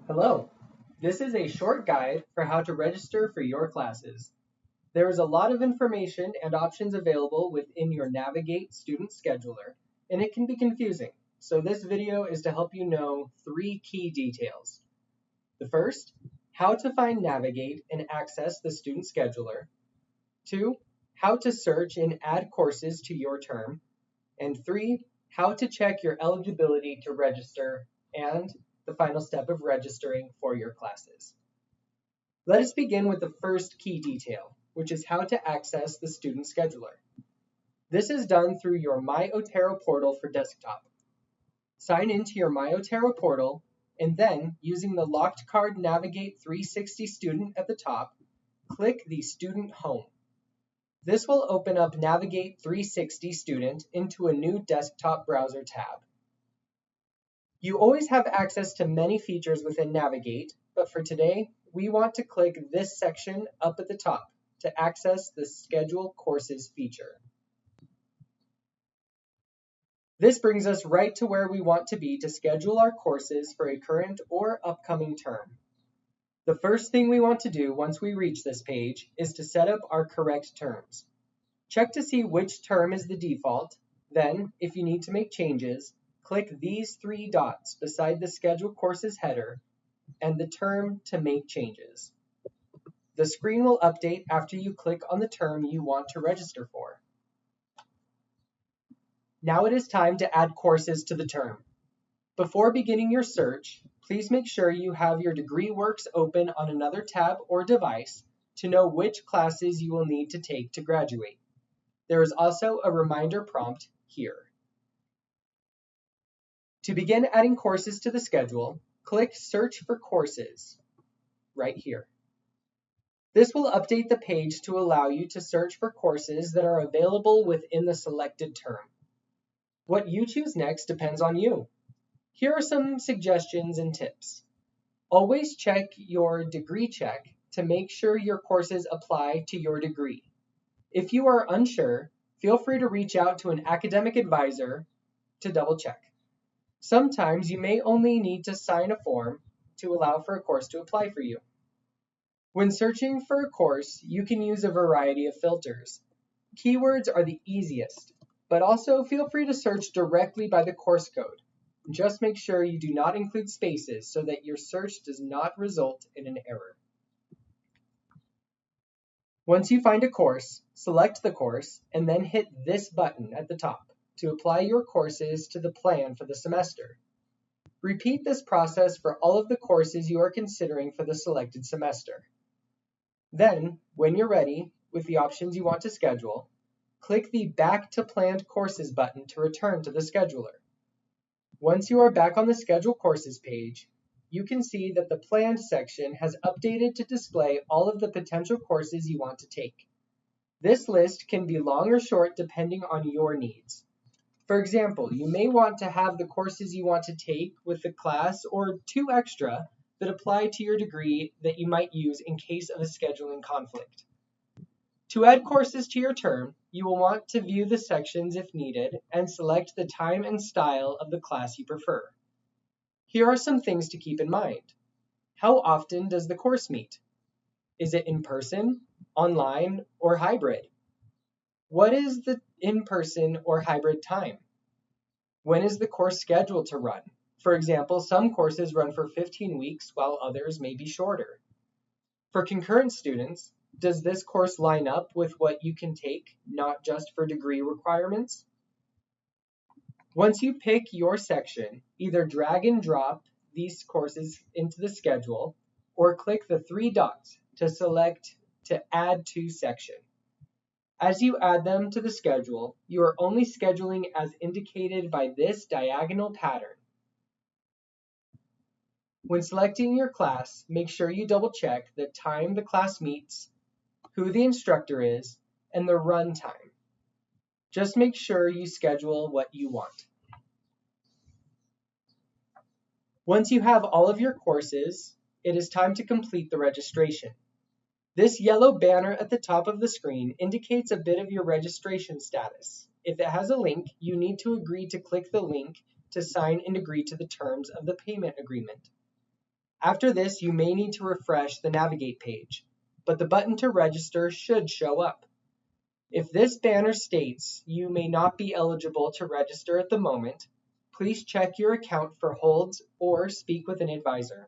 Hello, this is a short guide for how to register for your classes. There is a lot of information and options available within your Navigate student scheduler, and it can be confusing. So this video is to help you know three key details. The first, how to find Navigate and access the student scheduler. Two, how to search and add courses to your term. And three, how to check your eligibility to register, and the final step of registering for your classes. Let us begin with the first key detail, which is how to access the student scheduler. This is done through your My Otero portal for desktop. Sign into your My Otero portal, and then, using the locked card Navigate 360 student at the top, click the Student Home. This will open up Navigate 360 Student into a new desktop browser tab. You always have access to many features within Navigate, but for today, we want to click this section up at the top to access the Schedule Courses feature. This brings us right to where we want to be to schedule our courses for a current or upcoming term. The first thing we want to do once we reach this page is to set up our correct terms. Check to see which term is the default. Then, if you need to make changes, click these three dots beside the Schedule Courses header and the term to make changes. The screen will update after you click on the term you want to register for. Now it is time to add courses to the term. Before beginning your search, please make sure you have your DegreeWorks open on another tab or device to know which classes you will need to take to graduate. There is also a reminder prompt here. To begin adding courses to the schedule, click Search for Courses right here. This will update the page to allow you to search for courses that are available within the selected term. What you choose next depends on you. Here are some suggestions and tips. Always check your degree check to make sure your courses apply to your degree. If you are unsure, feel free to reach out to an academic advisor to double check. Sometimes you may only need to sign a form to allow for a course to apply for you. When searching for a course, you can use a variety of filters. Keywords are the easiest, but also feel free to search directly by the course code. Just make sure you do not include spaces so that your search does not result in an error. Once you find a course, select the course and then hit this button at the top to apply your courses to the plan for the semester. Repeat this process for all of the courses you are considering for the selected semester. Then, when you're ready with the options you want to schedule, click the Back to Planned Courses button to return to the scheduler. Once you are back on the Schedule Courses page, you can see that the Planned section has updated to display all of the potential courses you want to take. This list can be long or short depending on your needs. For example, you may want to have the courses you want to take with the class or two extra that apply to your degree that you might use in case of a scheduling conflict. To add courses to your term, you will want to view the sections if needed and select the time and style of the class you prefer. Here are some things to keep in mind. How often does the course meet? Is it in person, online, or hybrid? What is the in-person or hybrid time? When is the course scheduled to run? For example, some courses run for 15 weeks while others may be shorter. For concurrent students, does this course line up with what you can take, not just for degree requirements? Once you pick your section, either drag and drop these courses into the schedule or click the three dots to select to add to section. As you add them to the schedule, you are only scheduling as indicated by this diagonal pattern. When selecting your class, make sure you double check the time the class meets, who the instructor is, and the run time. Just make sure you schedule what you want. Once you have all of your courses, it is time to complete the registration. This yellow banner at the top of the screen indicates a bit of your registration status. If it has a link, you need to agree to click the link to sign and agree to the terms of the payment agreement. After this, you may need to refresh the Navigate page, but the button to register should show up. If this banner states you may not be eligible to register at the moment, please check your account for holds or speak with an advisor.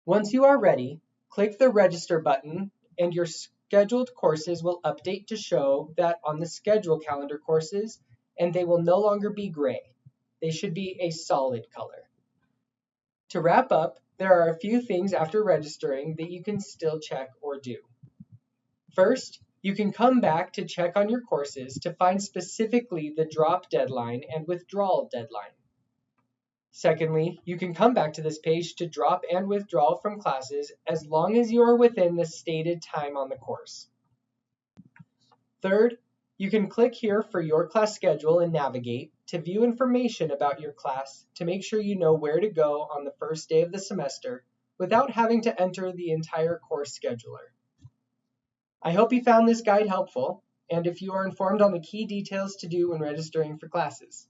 Once you are ready, click the Register button and your scheduled courses will update to show that on the schedule calendar courses, and they will no longer be gray. They should be a solid color. To wrap up, there are a few things after registering that you can still check or do. First, you can come back to check on your courses to find specifically the drop deadline and withdrawal deadline. Secondly, you can come back to this page to drop and withdraw from classes as long as you are within the stated time on the course. Third, you can click here for your class schedule and Navigate to view information about your class to make sure you know where to go on the first day of the semester without having to enter the entire course scheduler. I hope you found this guide helpful, and if you are informed on the key details to do when registering for classes.